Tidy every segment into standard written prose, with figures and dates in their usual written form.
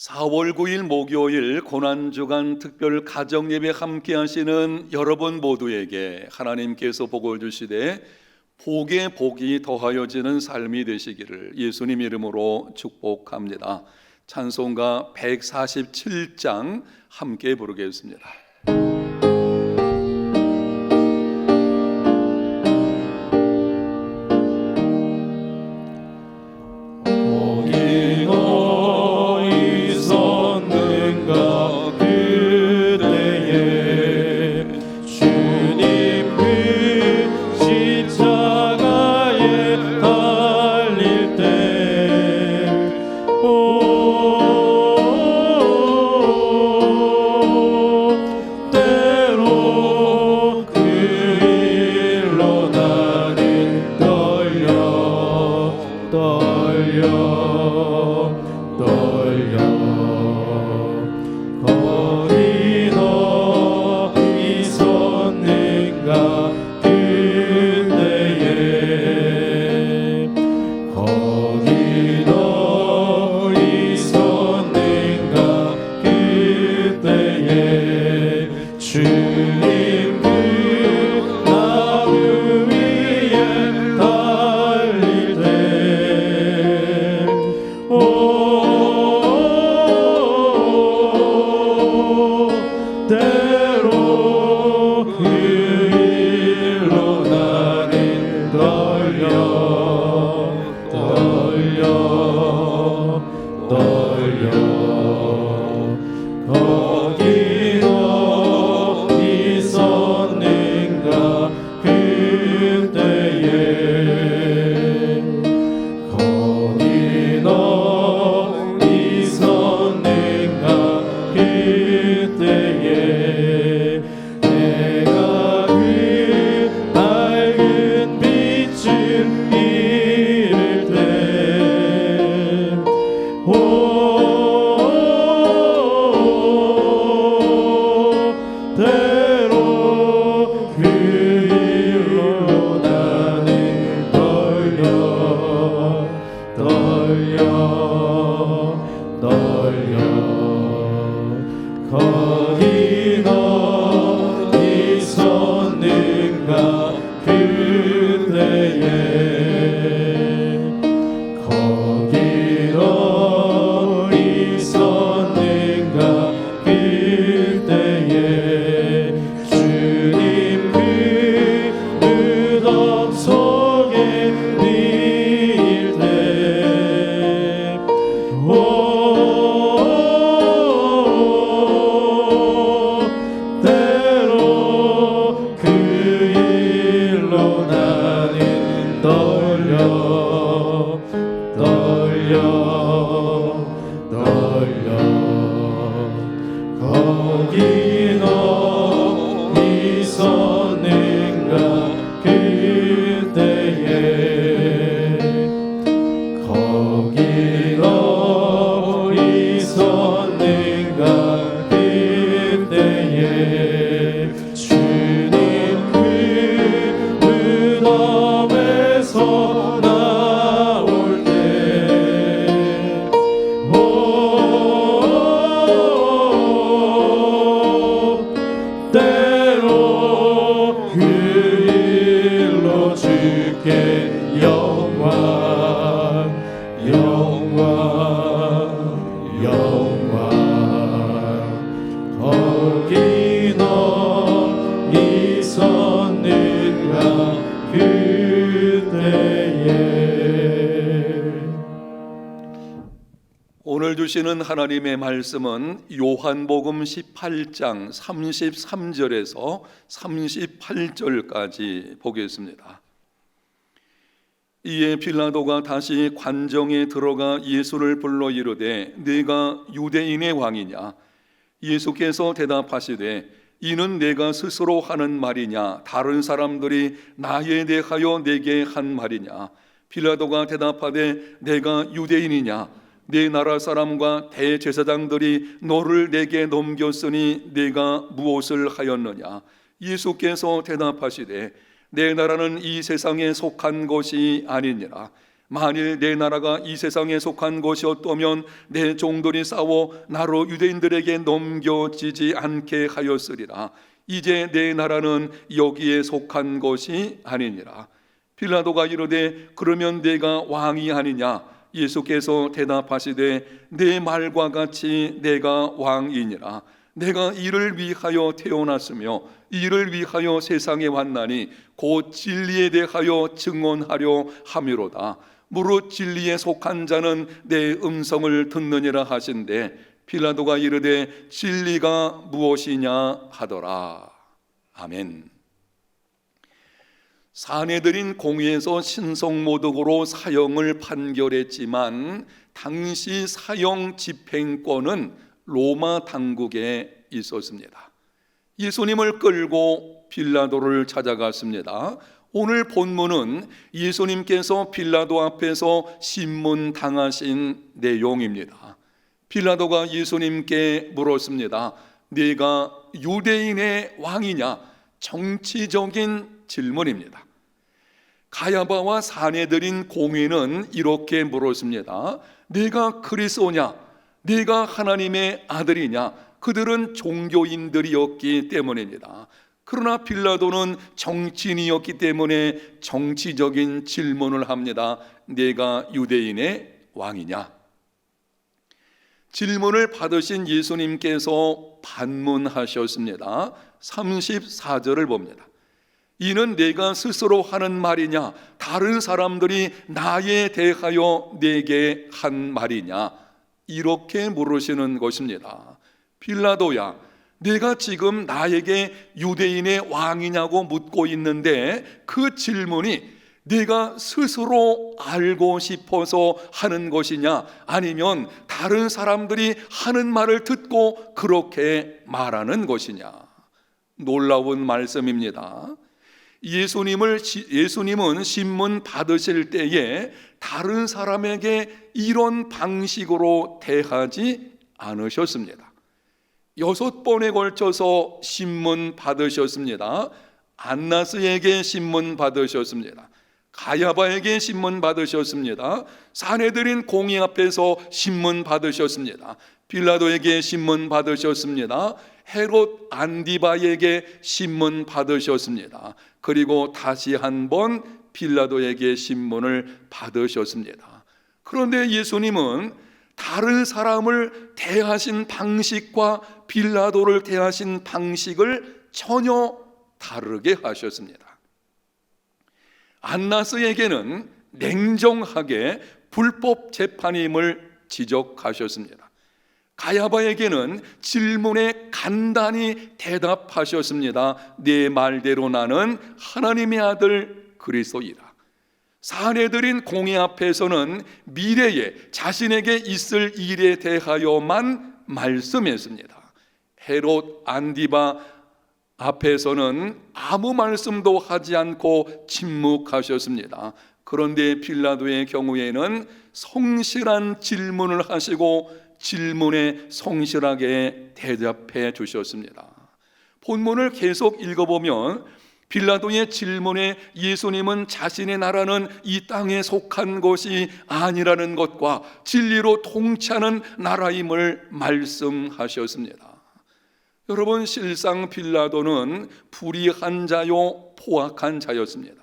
4월 9일 목요일 고난주간 특별 가정예배 함께 하시는 여러분 모두에게 하나님께서 복을 주시되 복에 복이 더하여지는 삶이 되시기를 예수님 이름으로 축복합니다. 찬송가 147장 함께 부르겠습니다. 오늘 주시는 하나님의 말씀은 요한복음 18장 33절에서 38절까지 보겠습니다. 이에 빌라도가 다시 관정에 들어가 예수를 불러 이르되 네가 유대인의 왕이냐? 예수께서 대답하시되 이는 내가 스스로 하는 말이냐 다른 사람들이 나에 대하여 내게 한 말이냐? 빌라도가 대답하되 내가 유대인이냐? 네 나라 사람과 대제사장들이 너를 내게 넘겼으니 네가 무엇을 하였느냐? 예수께서 대답하시되 내 나라는 이 세상에 속한 것이 아니니라. 만일 내 나라가 이 세상에 속한 것이었다면 내 종들이 싸워 나로 유대인들에게 넘겨지지 않게 하였으리라. 이제 내 나라는 여기에 속한 것이 아니니라. 빌라도가 이르되 그러면 내가 왕이 아니냐? 예수께서 대답하시되 내 말과 같이 내가 왕이니라. 내가 이를 위하여 태어났으며 이를 위하여 세상에 왔나니 곧 진리에 대하여 증언하려 함이로다. 무릇 진리에 속한 자는 내 음성을 듣느니라 하신대 빌라도가 이르되 진리가 무엇이냐 하더라. 아멘. 사내들인 공의에서 신성모독으로 사형을 판결했지만 당시 사형 집행권은 로마 당국에 있었습니다. 예수님을 끌고 빌라도를 찾아갔습니다. 오늘 본문은 예수님께서 빌라도 앞에서 신문당하신 내용입니다. 빌라도가 예수님께 물었습니다. 네가 유대인의 왕이냐? 정치적인 질문입니다. 가야바와 사내들인 공의는 이렇게 물었습니다. 네가 그리스도냐? 네가 하나님의 아들이냐? 그들은 종교인들이었기 때문입니다. 그러나 빌라도는 정치인이었기 때문에 정치적인 질문을 합니다. 네가 유대인의 왕이냐? 질문을 받으신 예수님께서 반문하셨습니다. 34절을 봅니다. 이는 내가 스스로 하는 말이냐? 다른 사람들이 나에 대하여 내게 한 말이냐? 이렇게 물으시는 것입니다. 빌라도야, 내가 지금 나에게 유대인의 왕이냐고 묻고 있는데 그 질문이 네가 스스로 알고 싶어서 하는 것이냐, 아니면 다른 사람들이 하는 말을 듣고 그렇게 말하는 것이냐? 놀라운 말씀입니다. 예수님은 신문 받으실 때에 다른 사람에게 이런 방식으로 대하지 않으셨습니다. 6번에 걸쳐서 신문 받으셨습니다. 안나스에게 신문 받으셨습니다. 가야바에게 신문 받으셨습니다. 사내들인 공의 앞에서 신문 받으셨습니다. 빌라도에게 신문 받으셨습니다. 헤롯 안디바에게 신문 받으셨습니다. 그리고 다시 한번 빌라도에게 신문을 받으셨습니다. 그런데 예수님은 다른 사람을 대하신 방식과 빌라도를 대하신 방식을 전혀 다르게 하셨습니다. 안나스에게는 냉정하게 불법 재판임을 지적하셨습니다. 가야바에게는 질문에 간단히 대답하셨습니다. 네 말대로 나는 하나님의 아들 그리스도이다. 사내들인 공의 앞에서는 미래에 자신에게 있을 일에 대하여만 말씀했습니다. 헤롯 안디바 앞에서는 아무 말씀도 하지 않고 침묵하셨습니다. 그런데 빌라도의 경우에는 성실한 질문을 하시고 질문에 성실하게 대답해 주셨습니다. 본문을 계속 읽어보면 빌라도의 질문에 예수님은 자신의 나라는 이 땅에 속한 것이 아니라는 것과 진리로 통치하는 나라임을 말씀하셨습니다. 여러분, 실상 빌라도는 불의한 자요 포악한 자였습니다.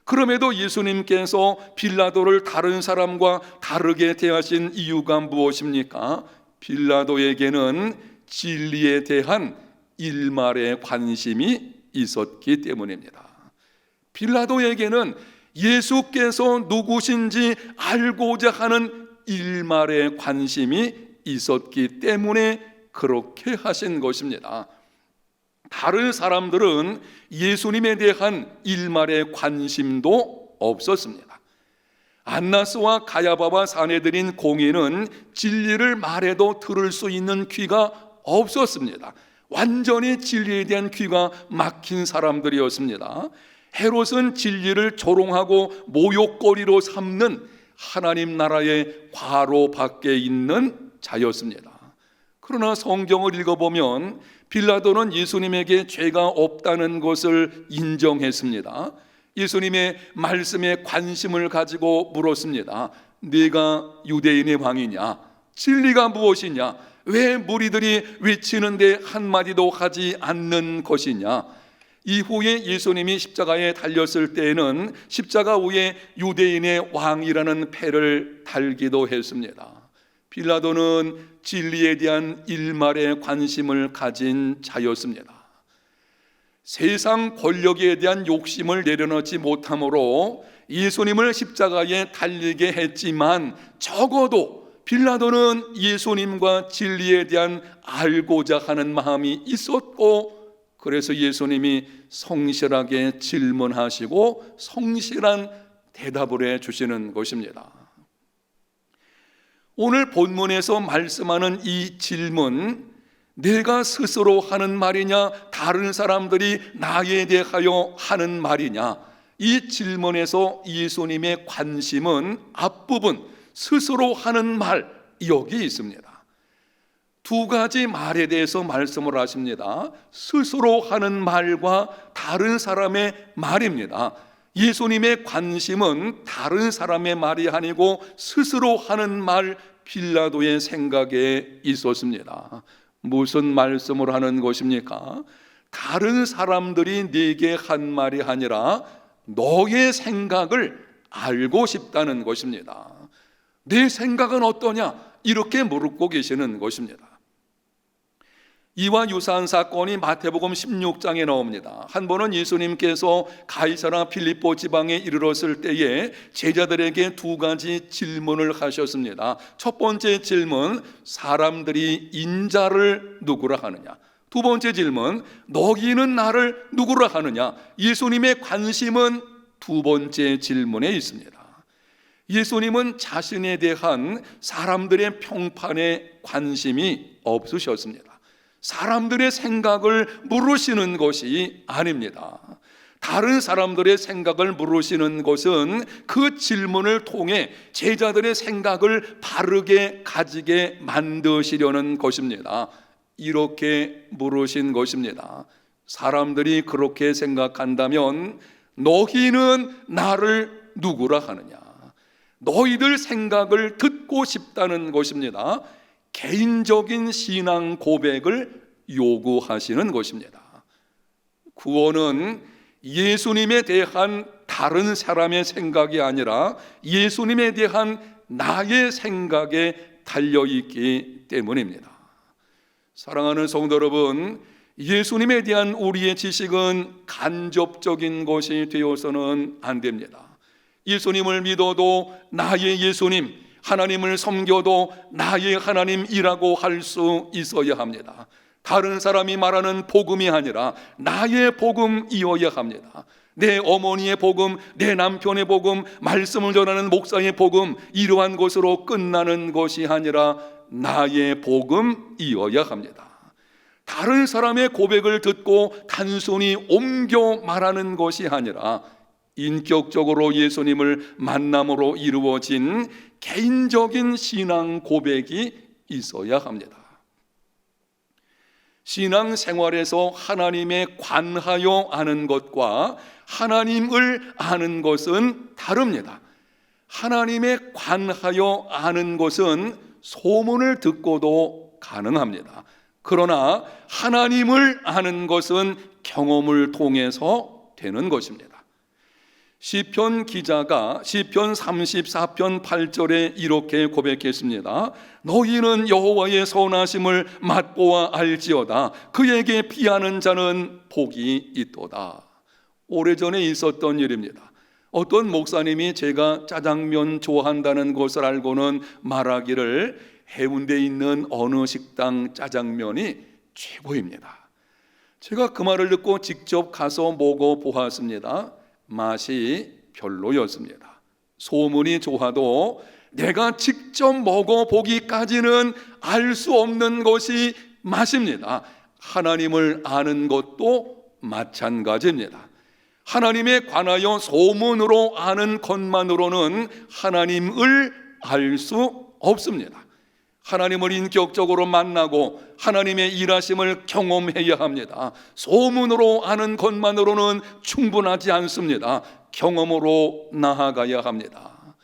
그럼에도 예수님께서 빌라도를 다른 사람과 다르게 대하신 이유가 무엇입니까? 빌라도에게는 진리에 대한 일말의 관심이 있었기 때문입니다. 빌라도에게는 예수께서 누구신지 알고자 하는 일말의 관심이 있었기 때문에 그렇게 하신 것입니다. 다른 사람들은 예수님에 대한 일말의 관심도 없었습니다. 안나스와 가야바와 사내들인 공의는 진리를 말해도 들을 수 있는 귀가 없었습니다. 완전히 진리에 대한 귀가 막힌 사람들이었습니다. 헤롯은 진리를 조롱하고 모욕거리로 삼는 하나님 나라의 과로 밖에 있는 자였습니다. 그러나 성경을 읽어보면 빌라도는 예수님에게 죄가 없다는 것을 인정했습니다. 예수님의 말씀에 관심을 가지고 물었습니다. 네가 유대인의 왕이냐? 진리가 무엇이냐? 왜 무리들이 외치는데 한마디도 하지 않는 것이냐? 이후에 예수님이 십자가에 달렸을 때에는 십자가 위에 유대인의 왕이라는 패를 달기도 했습니다. 빌라도는 진리에 대한 일말의 관심을 가진 자였습니다. 세상 권력에 대한 욕심을 내려놓지 못함으로 예수님을 십자가에 달리게 했지만, 적어도 빌라도는 예수님과 진리에 대한 알고자 하는 마음이 있었고, 그래서 예수님이 성실하게 질문하시고 성실한 대답을 해 주시는 것입니다. 오늘 본문에서 말씀하는 이 질문, 내가 스스로 하는 말이냐, 다른 사람들이 나에 대하여 하는 말이냐, 이 질문에서 예수님의 관심은 앞부분 스스로 하는 말, 여기 있습니다. 두 가지 말에 대해서 말씀을 하십니다. 스스로 하는 말과 다른 사람의 말입니다. 예수님의 관심은 다른 사람의 말이 아니고 스스로 하는 말, 빌라도의 생각에 있었습니다. 무슨 말씀을 하는 것입니까? 다른 사람들이 네게 한 말이 아니라 너의 생각을 알고 싶다는 것입니다. 내 생각은 어떠냐? 이렇게 물고 계시는 것입니다. 이와 유사한 사건이 마태복음 16장에 나옵니다. 한 번은 예수님께서 가이사라 필립보 지방에 이르렀을 때에 제자들에게 두 가지 질문을 하셨습니다. 첫 번째 질문, 사람들이 인자를 누구라 하느냐? 두 번째 질문, 너희는 나를 누구라 하느냐? 예수님의 관심은 두 번째 질문에 있습니다. 예수님은 자신에 대한 사람들의 평판에 관심이 없으셨습니다. 사람들의 생각을 물으시는 것이 아닙니다. 다른 사람들의 생각을 물으시는 것은 그 질문을 통해 제자들의 생각을 바르게 가지게 만드시려는 것입니다. 이렇게 물으신 것입니다. 사람들이 그렇게 생각한다면 너희는 나를 누구라 하느냐? 너희들 생각을 듣고 싶다는 것입니다. 개인적인 신앙 고백을 요구하시는 것입니다. 구원은 예수님에 대한 다른 사람의 생각이 아니라 예수님에 대한 나의 생각에 달려있기 때문입니다. 사랑하는 성도 여러분, 예수님에 대한 우리의 지식은 간접적인 것이 되어서는 안 됩니다. 예수님을 믿어도 나의 예수님, 하나님을 섬겨도 나의 하나님이라고 할 수 있어야 합니다. 다른 사람이 말하는 복음이 아니라 나의 복음이어야 합니다. 내 어머니의 복음, 내 남편의 복음, 말씀을 전하는 목사의 복음, 이러한 것으로 끝나는 것이 아니라 나의 복음이어야 합니다. 다른 사람의 고백을 듣고 단순히 옮겨 말하는 것이 아니라 인격적으로 예수님을 만남으로 이루어진 개인적인 신앙 고백이 있어야 합니다. 신앙 생활에서 하나님에 관하여 아는 것과 하나님을 아는 것은 다릅니다. 하나님에 관하여 아는 것은 소문을 듣고도 가능합니다. 그러나 하나님을 아는 것은 경험을 통해서 되는 것입니다. 시편 기자가 시편 34편 8절에 이렇게 고백했습니다. 너희는 여호와의 선하심을 맛보아 알지어다. 그에게 피하는 자는 복이 있도다. 오래전에 있었던 일입니다. 어떤 목사님이 제가 짜장면 좋아한다는 것을 알고는 말하기를 해운대에 있는 어느 식당 짜장면이 최고입니다. 제가 그 말을 듣고 직접 가서 먹어보았습니다. 맛이 별로였습니다. 소문이 좋아도 내가 직접 먹어보기까지는 알 수 없는 것이 맛입니다. 하나님을 아는 것도 마찬가지입니다. 하나님에 관하여 소문으로 아는 것만으로는 하나님을 알 수 없습니다. 하나님을 인격적으로 만나고 하나님의 일하심을 경험해야 합니다. 소문으로 아는 것만으로는 충분하지 않습니다. 경험으로 나아가야 합니다.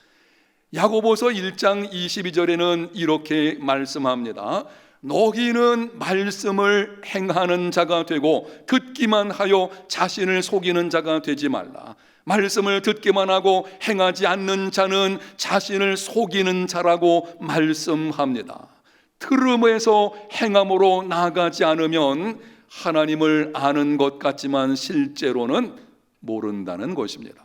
야고보서 1장 22절에는 이렇게 말씀합니다. 너희는 말씀을 행하는 자가 되고 듣기만 하여 자신을 속이는 자가 되지 말라. 말씀을 듣기만 하고 행하지 않는 자는 자신을 속이는 자라고 말씀합니다. 들음에서 행함으로 나아가지 않으면 하나님을 아는 것 같지만 실제로는 모른다는 것입니다.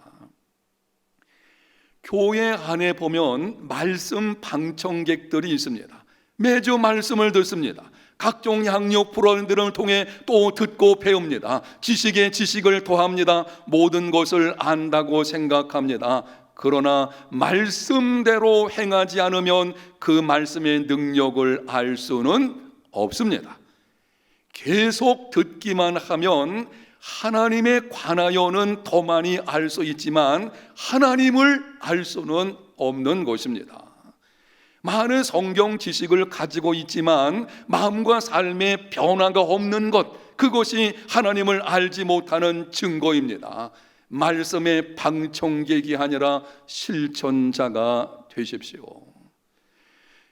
교회 안에 보면 말씀 방청객들이 있습니다. 매주 말씀을 듣습니다. 각종 양육 프로그램들을 통해 또 듣고 배웁니다. 지식에 지식을 더합니다. 모든 것을 안다고 생각합니다. 그러나 말씀대로 행하지 않으면 그 말씀의 능력을 알 수는 없습니다. 계속 듣기만 하면 하나님에 관하여는 더 많이 알 수 있지만 하나님을 알 수는 없는 것입니다. 많은 성경 지식을 가지고 있지만 마음과 삶의 변화가 없는 것, 그것이 하나님을 알지 못하는 증거입니다. 말씀의 방청객이 아니라 실천자가 되십시오.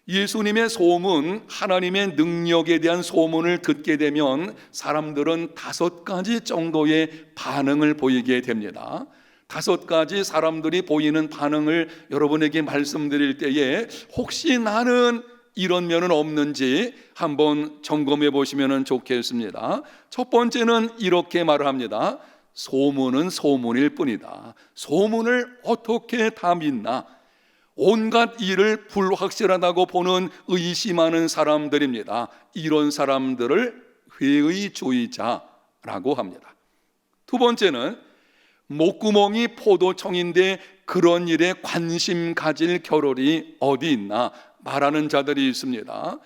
예수님의 소문, 하나님의 능력에 대한 소문을 듣게 되면 사람들은 5가지 정도의 반응을 보이게 됩니다. 5가지 사람들이 보이는 반응을 여러분에게 말씀드릴 때에 혹시 나는 이런 면은 없는지 한번 점검해 보시면 좋겠습니다. 첫 번째는 이렇게 말을 합니다. 소문은 소문일 뿐이다. 소문을 어떻게 다 믿나? 온갖 일을 불확실하다고 보는 의심하는 사람들입니다. 이런 사람들을 회의주의자라고 합니다. 두 번째는 목구멍이 포도청인데 그런 일에 관심 가질 겨를이 어디 있나 말하는 자들이 있습니다.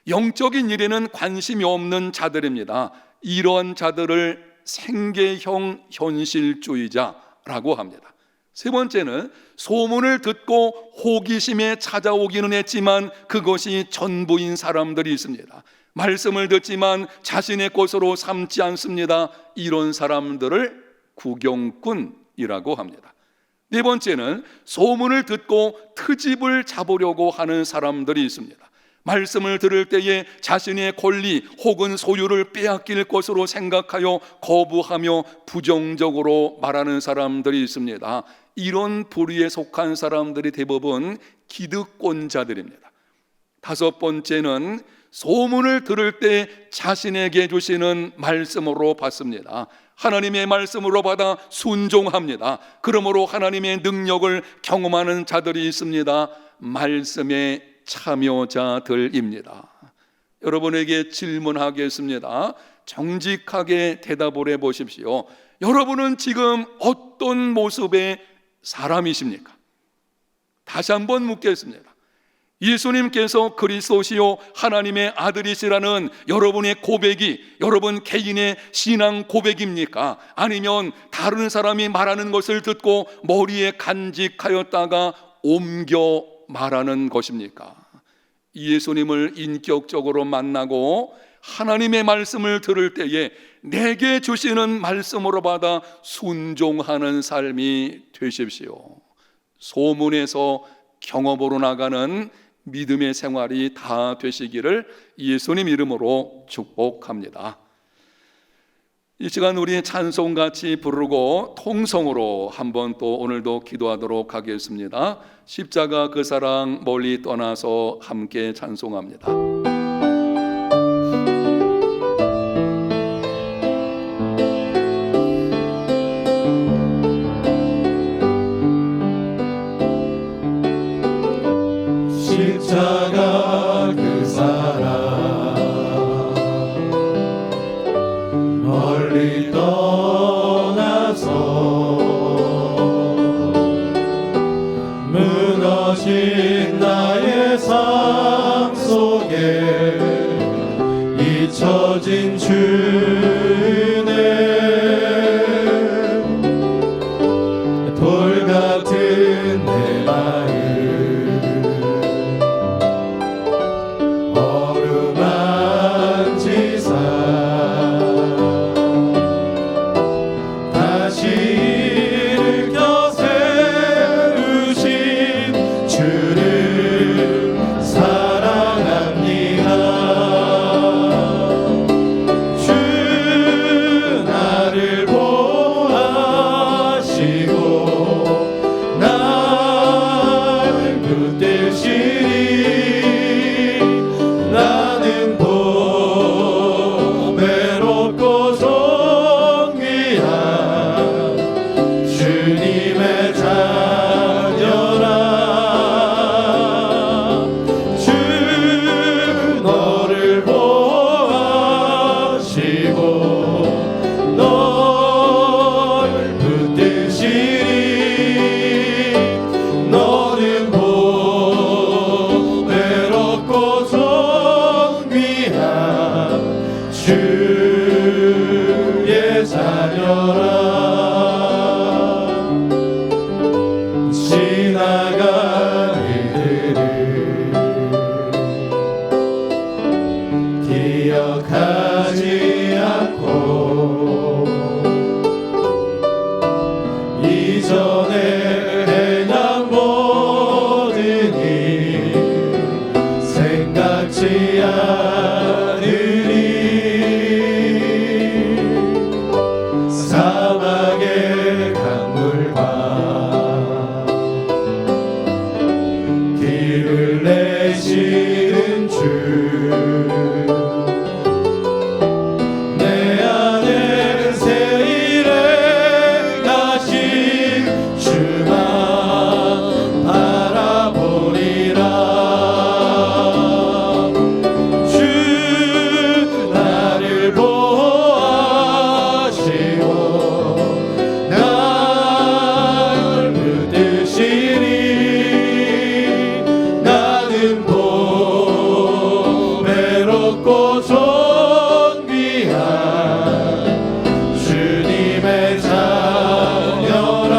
영적인 일에는 관심이 없는 자들입니다. 이런 자들을 생계형 현실주의자라고 합니다. 세 번째는 소문을 듣고 호기심에 찾아오기는 했지만 그것이 전부인 사람들이 있습니다. 말씀을 듣지만 자신의 것으로 삼지 않습니다. 이런 사람들을 구경꾼이라고 합니다. 네 번째는 소문을 듣고 트집을 잡으려고 하는 사람들이 있습니다. 말씀을 들을 때에 자신의 권리 혹은 소유를 빼앗길 것으로 생각하여 거부하며 부정적으로 말하는 사람들이 있습니다. 이런 부류에 속한 사람들이 대부분 기득권자들입니다. 다섯 번째는 소문을 들을 때 자신에게 주시는 말씀으로 받습니다. 하나님의 말씀으로 받아 순종합니다. 그러므로 하나님의 능력을 경험하는 자들이 있습니다. 말씀의 참여자들입니다. 여러분에게 질문하겠습니다. 정직하게 대답을 해보십시오. 여러분은 지금 어떤 모습의 사람이십니까? 다시 한번 묻겠습니다. 예수님께서 그리스도시요 하나님의 아들이시라는 여러분의 고백이 여러분 개인의 신앙 고백입니까? 아니면 다른 사람이 말하는 것을 듣고 머리에 간직하였다가 옮겨 말하는 것입니까? 예수님을 인격적으로 만나고 하나님의 말씀을 들을 때에 내게 주시는 말씀으로 받아 순종하는 삶이 되십시오. 소문에서 경험으로 나가는 믿음의 생활이 다 되시기를 예수님 이름으로 축복합니다. 이 시간 우리 찬송같이 부르고 통성으로 한번 또 오늘도 기도하도록 하겠습니다. 십자가 그 사랑 멀리 떠나서 함께 찬송합니다. 십자가 그 사랑 멀리 떠나서 무너진 나의 삶 속에 잊혀진 주네 돌 같은 내 마음 살리시는 주 내 안에는 새 일에 다시 주만 바라보리라 주 나를 보호하시고 날 붙드시니 나는 보배롭고 존귀한 주님의 자녀라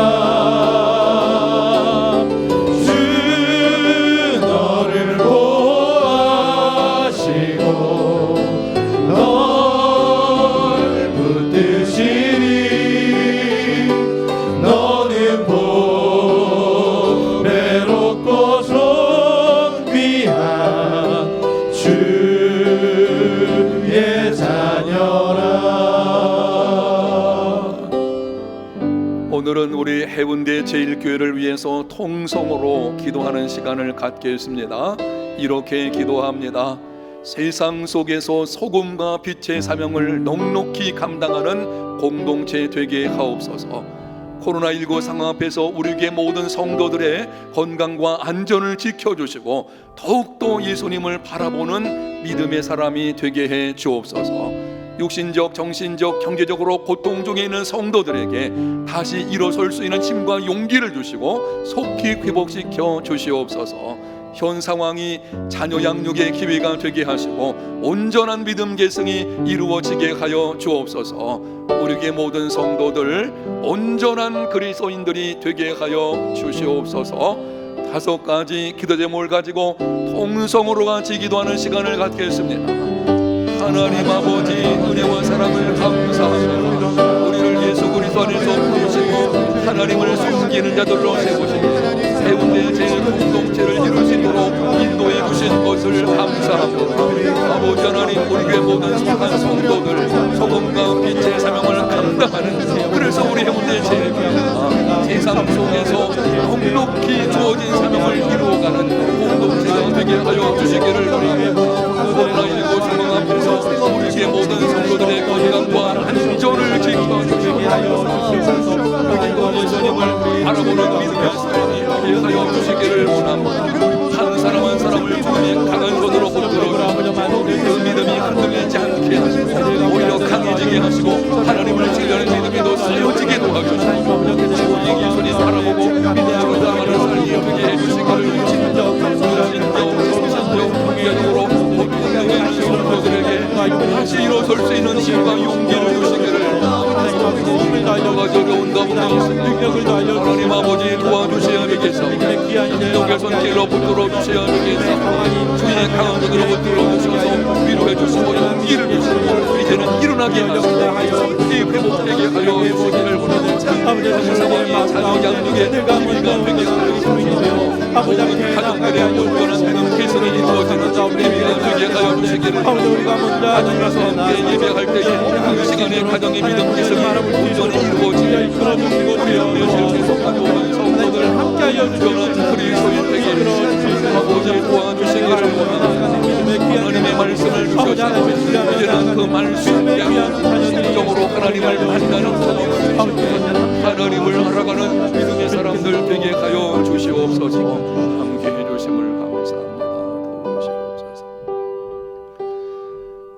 주 너를 보호하시고 널 붙드시니 너는 보배롭고 존귀한 주의 자녀라. 오늘은 우리 해운대 제1교회를 위해서 통성으로 기도하는 시간을 갖겠습니다. 이렇게 기도합니다. 세상 속에서 소금과 빛의 사명을 넉넉히 감당하는 공동체 되게 하옵소서. 코로나19 상황 앞에서 우리 교회 모든 성도들의 건강과 안전을 지켜주시고 더욱더 예수님을 바라보는 믿음의 사람이 되게 해 주옵소서. 육신적, 정신적, 경제적으로 고통 중에 있는 성도들에게 다시 일어설 수 있는 힘과 용기를 주시고 속히 회복시켜 주시옵소서. 현 상황이 자녀 양육의 기회가 되게 하시고 온전한 믿음 계승이 이루어지게 하여 주옵소서. 우리 교회 모든 성도들 온전한 그리스도인들이 되게 하여 주시옵소서. 5가지 기도 제목을 가지고 통성으로 같이 기도하는 시간을 갖겠습니다. 하나님 아버지, 은혜와 사랑을 감사합니다. 우리를 예수 그리스도 안에서 부르시고 하나님을 숨기는 자들로 세우시고 해운대 제1공동체를 이룰 수 있도록 인도해 주신 것을 감사합니다. 아버지 하나님, 우리 교회 모든 속한 성도들 소금과 빛의 사명을 감당하는, 그래서 우리 해운대 제1교회가 세상 속에서 넉넉히 주어진 사명을 이루어가는 공동체가 되게 하여 주시기를 바랍니다. 코로나19 상황 앞에서 우리 교회 모든 성도들의 건강과 안전을 지켜주시기 하여 예수님을 바라보는 믿음의 삶이 되게 하여 주시기를 원합니다. 한 사람 한 사람을 주님이 강한 손으로 붙들어 그 믿음이 흔들리지 않게 하시고 오히려 강해지게 하시고 하나님을 신뢰하는 믿음이 더 세워지게 도와주시고 우리 예수님 바라보고 믿음으로 나아가는 삶이 되게 해주시기를 진정 통계적으로 고통당하는 성도들에게 다시 일어설 수 있는 힘과 용기를 주시기를 어려운 가운데 있습니다. 하나님 아버지 도와주셔야 되겠사. 영계선 길로 붙들어 주셔야 되겠사. 주의 강한 손으로 붙들어 주셔서 위로해 주시고 용기를 주시고 이제는 일어나게 하시고 회복되게 하여 주시기를 원합니다. 상황이 자녀 양육의 기회가 되게 하여 주시고 모든 가정들의 온전한 믿음 개선이 이루어지는 예배가 되게 하여 주시기를 가정에서 함께 예배할 때에 그 시간에 가정의 믿음 개선이 온전히 이루어지게 우리 영계실에 속한 모든 성도들 함께하여 주시는 그리스도인 되게 아버지 도와주시기를 원합니다. 하나님의 말씀을 주셔서 이제는 그 말씀에 성적으로 하나님을 만나는 하나님을 알아가는 믿음의 사람들 되게 하여 주시옵소서. 함께해 주심을 감사합니다. 도우시옵소서.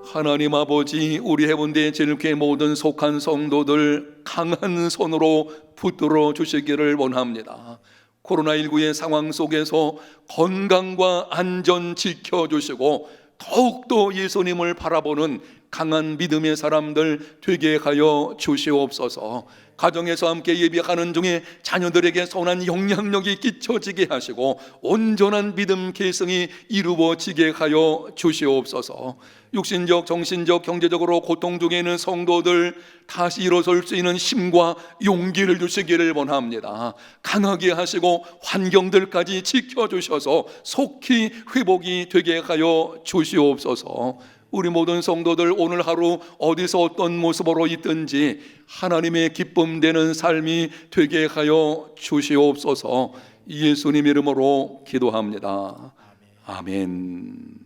하나님 아버지, 우리 해운대 제1교회 모든 속한 성도들 강한 손으로 붙들어 주시기를 원합니다. 코로나19의 상황 속에서 건강과 안전 지켜주시고 더욱더 예수님을 바라보는 강한 믿음의 사람들 되게 하여 주시옵소서. 가정에서 함께 예배하는 중에 자녀들에게 선한 영향력이 끼쳐지게 하시고 온전한 믿음 계승이 이루어지게 하여 주시옵소서. 육신적, 정신적, 경제적으로 고통 중에 있는 성도들 다시 일어설 수 있는 힘과 용기를 주시기를 원합니다. 강하게 하시고 환경들까지 지켜주셔서 속히 회복이 되게 하여 주시옵소서. 우리 모든 성도들 오늘 하루 어디서 어떤 모습으로 있든지 하나님의 기쁨 되는 삶이 되게 하여 주시옵소서. 예수님 이름으로 기도합니다. 아멘.